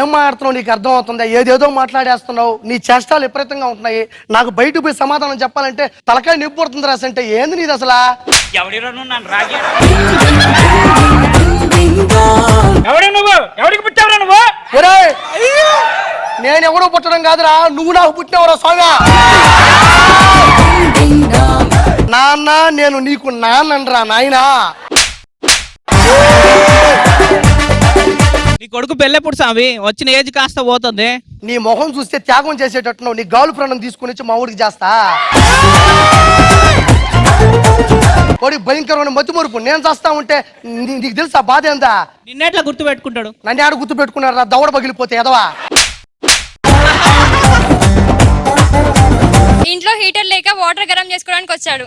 ఏం మాట్లాడుతున్నావు నీకు అర్థం అవుతుందా? ఏదేదో మాట్లాడేస్తున్నావు, నీ చేష్టాలు విపరీతంగా ఉంటున్నాయి. నాకు బయట పోయి సమాధానం చెప్పాలంటే తలకాయ నిప్పు పడుతుంది రాసంటే. ఏంది నీది అసలు? ఎవరికి పుట్టావురా నువ్వు? నేను ఎవడో పుట్టడం కాదురా, నువ్వు నాకు పుట్టినవరా స్వామి. నాన్న నేను నీకు నాన్నరా నాయనా. నీ కొడుకు పెళ్ళెప్పుడు స్వామి? వచ్చిన ఏజ్ కాస్త పోతుంది. నీ మొహం చూస్తే త్యాగం చేసేటట్టు నీ గాలు ప్రాణం తీసుకుని వచ్చి మా ఊరికి చేస్తా. వాడికి భయంకరమైన మతిమరుపు. నేను చేస్తా ఉంటే నీకు తెలుసా బాధ ఏందా? నిన్నెట్లా గుర్తు పెట్టుకుంటాడు? నన్ను ఆడ గుర్తు పెట్టుకున్నారా? దవడ పగిలిపోతే ఎదవా. ఇంట్లో హీటర్ లేక వాటర్ గరం చేసుకోవడానికి వచ్చాడు.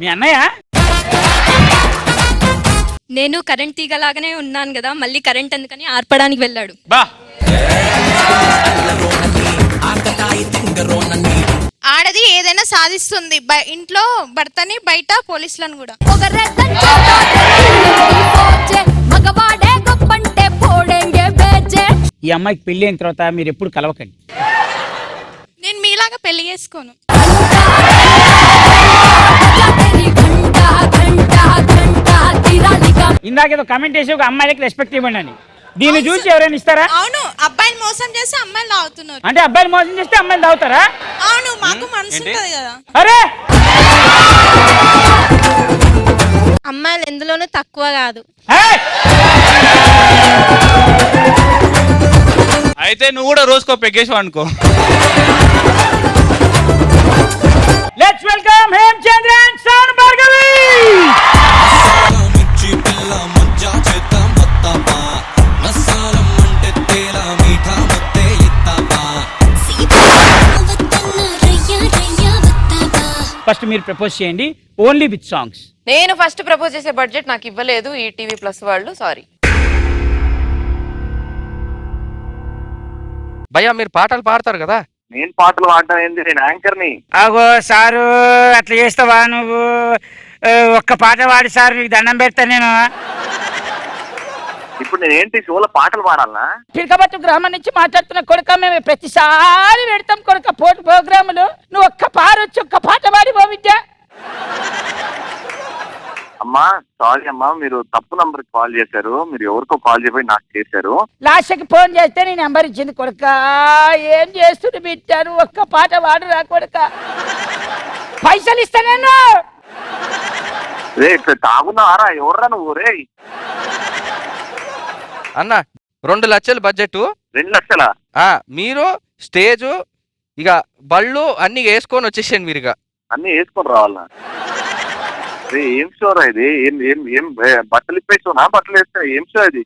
మీ అన్నయ్య? నేను కరెంట్ తీగలాగానే ఉన్నాను కదా, మళ్ళీ కరెంట్ ఎందుకని ఆర్పడానికి వెళ్ళాడు. బా ఆడది ఏదైనా సాధిస్తుంది. ఇంట్లో భర్తని, బయట పోలీసులను కూడా. ఈ అమ్మాయికి పెళ్లి అయిన తర్వాత మీరు ఎప్పుడు కలవకండి. నేను మీలాగా పెళ్లి చేసుకోను. ఇందాకేదో కమెంట్ చేసి ఒక అమ్మాయిలకి రెస్పెక్ట్ ఇవ్వండి అని. దీన్ని చూసి ఎవరైనా ఇస్తారా? అవును, అబ్బాయిని మోసం చేస్తే అమ్మాయిలు తాగుతున్నారు. అంటే అబ్బాయిలు మోసం చేస్తే అమ్మాయిలు తాగుతారా? అవును, మాకు మనసు ఉంటది కదా. అరే అమ్మాయిలు ఎందులోనూ తక్కువ కాదు. అయితే నువ్వు కూడా రోజుకో పెగ్గేసావు అనుకో. Let's welcome Hemachandra and Sonu Bhargavi. First మీరు ప్రపోజ్ చేయండి, ఓన్లీ విత్ సాంగ్స్. నేను ఫస్ట్ ప్రపోజ్ చేసే బడ్జెట్ నాకు ఇవ్వలేదు ఈ టీవీ ప్లస్ వాళ్ళు, సారీ. భయ్యా మీరు పాటలు పాడతారు కదా? నేను పాటలు పాడటం ఏంది, నేను యాంకర్ని. అగో సారు అట్లా చేస్తావా నువ్వు? ఒక్క పాట పాడి సార్ నీకు దండం పెడతా నేను. ఇప్పుడు నేను ఏంటి షోలో పాటలు పాడాలనా? పిలకబట్టు గ్రామం నుంచి మాట్లాడుతున్న కొడుక. మేము ప్రతిసారి పెడతాం కొడుక పోటీ ప్రోగ్రాములు. నువ్వు ఒక్క పారొచ్చి ఒక్క పాట పాడి పో విద్య. అమ్మా సారీ అమ్మా, మీరు తప్పు నంబర్ కాల్ చేశారు. మీరు ఎవరికో కాల్ చేయబోయి నాకు చేశారు. లాస్ట్కి ఫోన్ చేస్తే నీ నెంబర్ ఇచ్చింది కొడుక. ఏం చేస్తుంది బిడ్డ? నువ్వు ఒక్క పాట పాడురా కొడుక, పైసలు ఇస్తా నేను. రే తాగున్నారా? ఎవర్రా నువ్వు? రే అన్న 2 లక్షలు బడ్జెట్. 2 లక్షలా? మీరు స్టేజ్ ఇక బళ్ళు అన్ని వేసుకొని వచ్చేసాను. మీరు ఇక అన్ని వేసుకొని రావాలనా? ఏం షో రా ఇది? ఏం ఏం ఏం బట్టలు ఇప్పే షోనా? బట్టలు వేస్తా ఏం షో ఇది?